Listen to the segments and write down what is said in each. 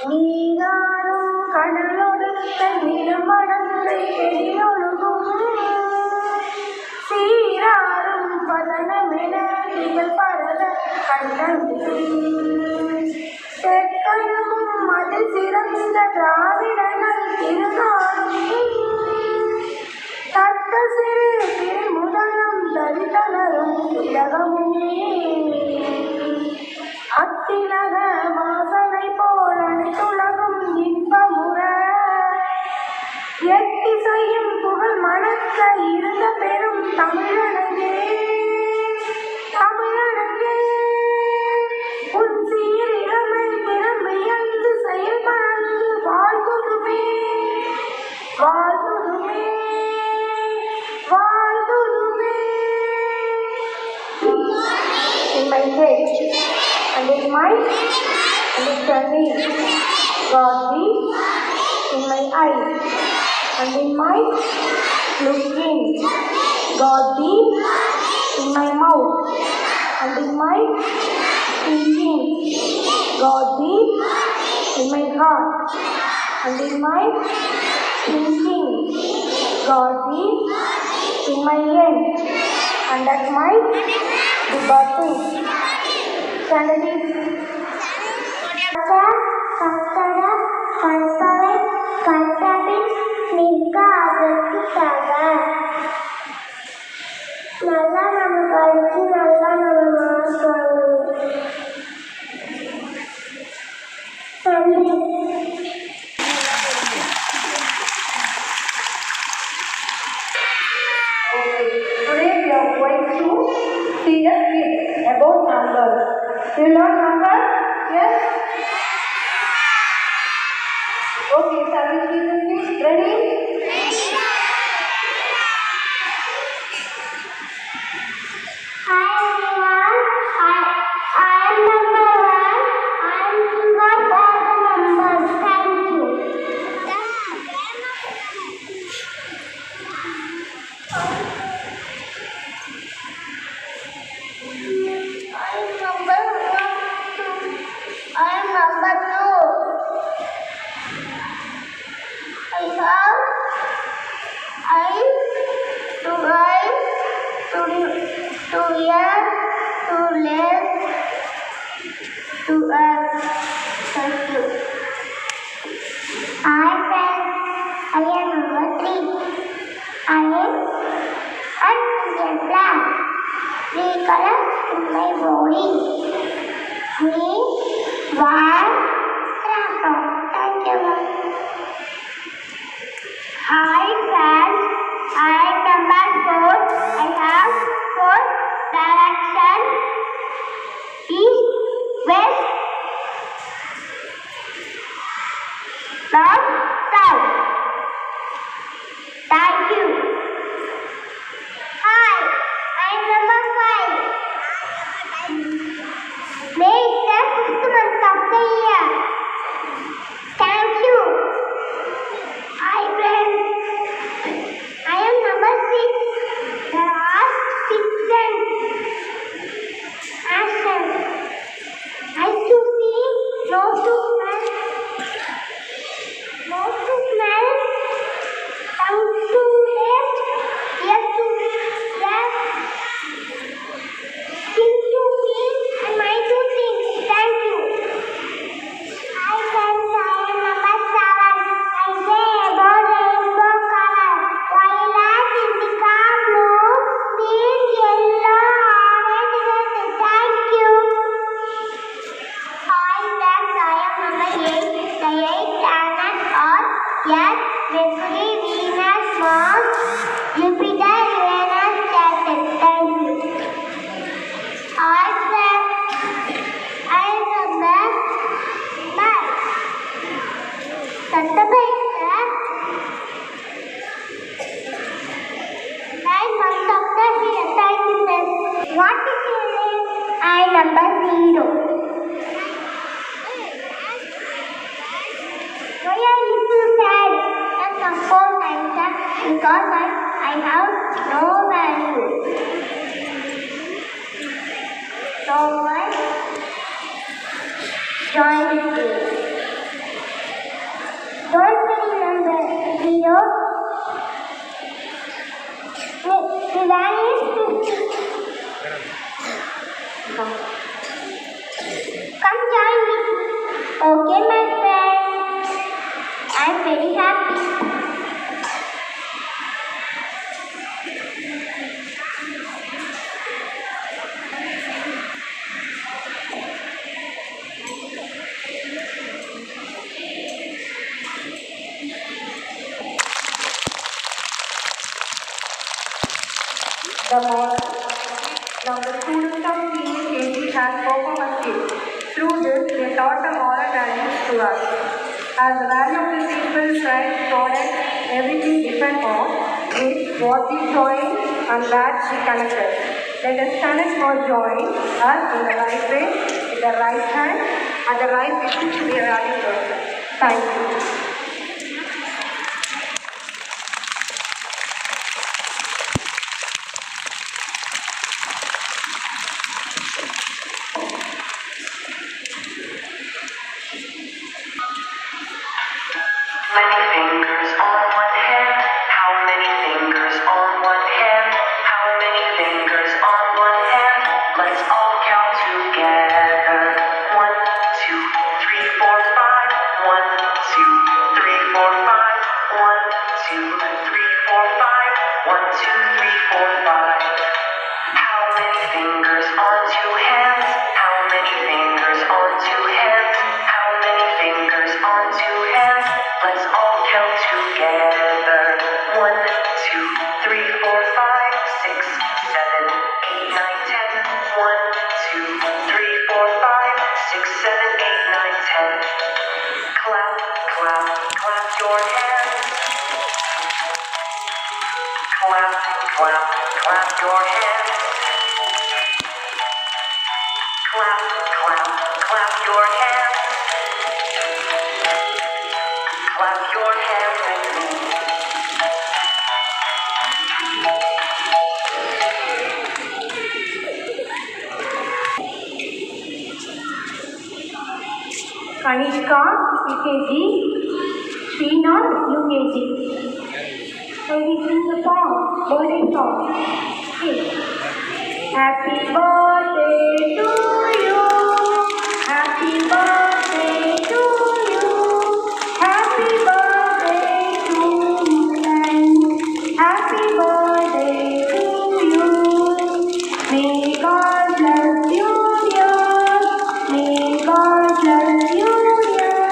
நீராடும் கடலொடுத்த நிலமடந்தை வெளியொழுகும் சீராடும் பதனமென திகழ் பரத கண்டந்து தெற்கனவும் அதில் சிறந்த திராவிடர்கள் திருநாடி தக்க சிறு திருமுதலும் தரித்தனரும் திலகமுமே அத்திலக வாசனை போல் அனைத்துலகும் இன்பமுற எத்திசையும் புகழ் மணக்க இருந்த பெரும் தமிழனங்கே தமிழனங்கே உன் சீர் இளமை திறமையந்து செயல்பழந்து வாழ்குதுமே வாழ்குதுமே வாழ்குதுமே. In my head and in my understanding, God be in my eyes and in my looking, God be in my mouth and in my thinking, God be in my heart and in my thinking, God be in my end and at my departing. Standing. கட்டட கட்டளை கட்டபின் நிற்க அதற்காக நல்லா நம்ம கழிச்சு நல்லா நம்ம mark வாங்கணும். நன்றி. Today we are going to see a skit about numbers. You learn numbers? Yes? Okay, shall we see the skit? Ready? Hi everyone, I am number 1. I got all the numbers. Thank you. I am number 2. I have to right, to yes, to left, to up. Thank you. Hi friends, I am number 3. I am black. 3 colors in my body. Green, white, tractor. Thank you. Hi friends, I am number 4. I have 4 directions: east, west, north, south. Thank you. Hi, I am number 5. Make them because I have no value. So I joined it. Don't you remember Leo? The value is 50. Come join me. Okay, my friend. I'm very happy. The moral. Now the students of senior KG has performed a skit. Through this, they taught the moral values to us. As the value of the people, price, product, everything depends on with what we join and that we connected. Let us connect or join us in the right way, with the right hand, and the right vision to be a value person. Thank you. Many fingers on one hand. How many fingers on one hand? How many fingers on one hand? Let's all count together. 1, 2, 3, 4, 5. 1, 2, 3, 4, 5. 1, 2, 3, 4, 5. 1, 2, 3, 4, 5. How many fingers on two hands? How many fingers on two hands? How many fingers on two hands? Let's all count together. 1, 2, 3, 4, 5, 6, 7, 8, 9, 10. 1, 2, 3, 4, 5, 6, 7, 8, 9, 10. Clap, clap, clap your hands. Clap, clap, clap your hands. Clap, clap, clap your hands. Clap your hands with me. Kanishka, UKG, Srinath, UKG. So we sing the song, birthday song. Okay. Happy birthday to you. Happy birthday to you. Happy birthday to you and happy birthday to you. May God bless you, dear. May God bless you, dear.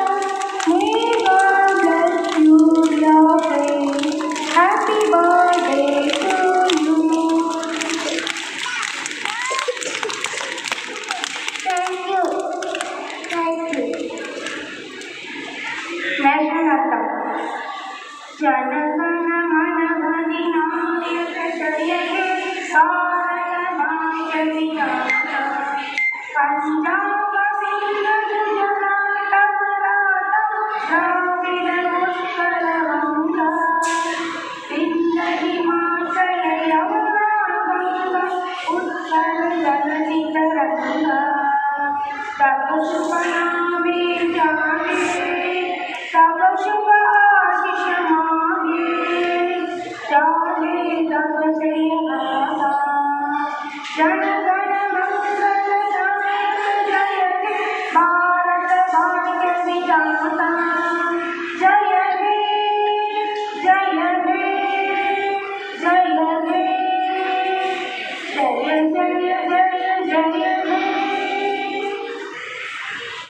May God bless you, dear friend. Happy birthday to you. Thank you. Thank you. National anthem. Jana